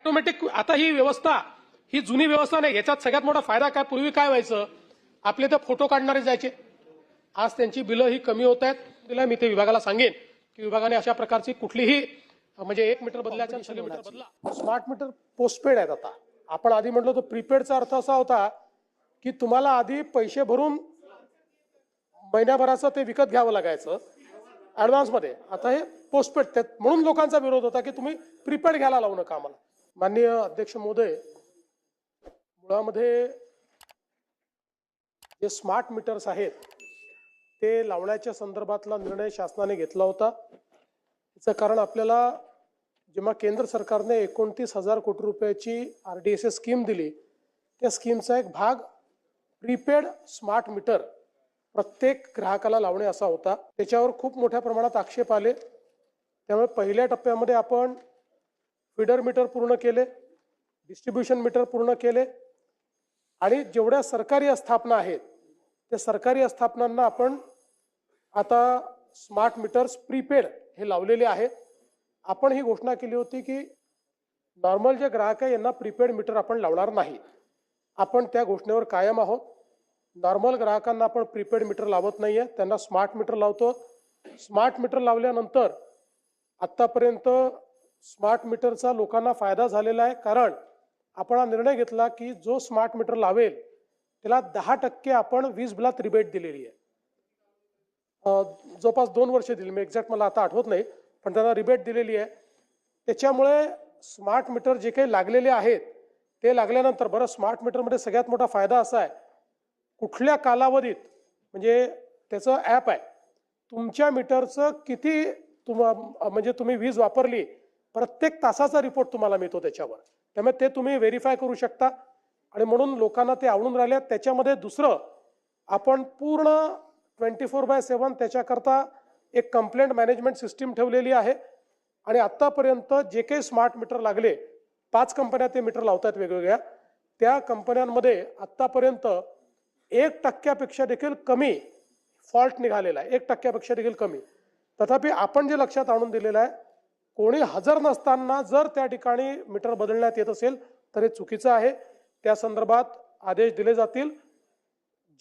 Automatic आता ही व्यवस्था ही जुनी व्यवस्था नाही. याच्यात सगळ्यात मोठा फायदा काय, पूर्वी काय व्हायचं, आपले ते फोटो काढणारे जायचे, आज त्यांची बिलं ही कमी होत आहेत. तिला मी ते विभागाला सांगेन की विभागाने अशा प्रकारची कुठलीही म्हणजे 1 मीटर बदलायचा 6 मीटर बदला. स्मार्ट मीटर पोस्टपेड आहेत. आता आपण आधी म्हटलं तर प्रीपेडचा अर्थ असा होता की तुम्हाला आधी पैसे भरून महिन्याभराचं ते विकत घ्यावं लागायचं ऍडव्हान्समध्ये. आता हे पोस्टपेड, म्हणून लोकांचा विरोध होता की तुम्ही प्रीपेड घ्यायला लावू नका आम्हाला. माननीय अध्यक्ष महोदय, मुळामध्ये जे स्मार्ट मीटर्स आहेत ते लावण्याच्या संदर्भातला निर्णय शासनाने घेतला होता. याचं कारण आपल्याला जेव्हा केंद्र सरकारने 29,000 कोटी रुपयाची RDSS स्कीम दिली, त्या स्कीमचा एक भाग प्रीपेड स्मार्ट मीटर प्रत्येक ग्राहकाला लावणे असा होता. त्याच्यावर खूप मोठ्या प्रमाणात आक्षेप आले. त्यामुळे पहिल्या टप्प्यामध्ये आपण फीडर मीटर पूर्ण केले, डिस्ट्रीब्युशन मीटर पूर्ण केले आणि जेवढ्या सरकारी आस्थापना आहेत त्या सरकारी आस्थापनांना आपण आता स्मार्ट मीटर्स प्रीपेड हे लावलेले आहेत. आपण ही घोषणा केली होती की नॉर्मल जे ग्राहक आहे यांना प्रीपेड मीटर आपण लावणार नाही. आपण त्या घोषणेवर कायम आहोत. नॉर्मल ग्राहकांना आपण प्रीपेड मीटर लावत नाहीये, त्यांना स्मार्ट मीटर लावतो. स्मार्ट मीटर लावल्यानंतर आतापर्यंत स्मार्ट मीटरचा लोकांना फायदा झालेला आहे. कारण आपण हा निर्णय घेतला की जो स्मार्ट मीटर लावेल त्याला 10% आपण वीज बिलात रिबेट दिलेली आहे. जवळपास 2 वर्ष दिली, मी एक्झॅक्ट मला आता आठवत नाही, पण त्यांना रिबेट दिलेली आहे. त्याच्यामुळे स्मार्ट मीटर जे काही लागलेले आहेत ते लागल्यानंतर, बरं म्हणजे स्मार्ट मीटरमध्ये सगळ्यात मोठा फायदा असा आहे, कुठल्या कालावधीत, म्हणजे त्याचं ॲप आहे, तुमच्या मीटरचं किती म्हणजे तुम्ही वीज वापरली, प्रत्येक तासाचा रिपोर्ट तुम्हाला मिळतो त्याच्यावर. त्यामुळे ते तुम्ही व्हेरीफाय करू शकता आणि म्हणून लोकांना ते आवडून राहिले. त्याच्यामध्ये दुसरं, आपण पूर्ण 24/7 त्याच्याकरता एक कंप्लेंट मॅनेजमेंट सिस्टीम ठेवलेली आहे. आणि आत्तापर्यंत जे काही स्मार्ट मीटर लागले, 5 कंपन्या ते मीटर लावतात वेगवेगळ्या, त्या कंपन्यांमध्ये आत्तापर्यंत 1% देखील कमी फॉल्ट निघालेला आहे. 1% देखील कमी. तथापि आपण जे लक्षात आणून दिलेलं आहे, कोणी हजर नसताना जर त्या ठिकाणी मीटर बदलण्यात येत असेल तर हे चुकीचं आहे. त्या संदर्भात आदेश दिले जातील.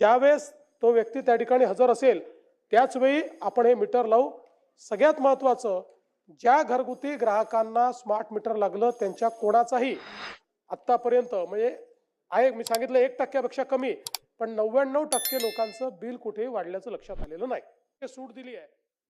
ज्यावेळेस तो व्यक्ती त्या ठिकाणी हजर असेल त्याच वेळी आपण हे मीटर लावू. सगळ्यात महत्त्वाचं, ज्या घरगुती ग्राहकांना स्मार्ट मीटर लागलं त्यांच्या कोणाचाही आत्तापर्यंत म्हणजे आहे, मी सांगितलं 1%पेक्षा कमी, पण 99% लोकांचं बिल कुठेही वाढल्याचं लक्षात आलेलं नाही. हे सूट दिली आहे.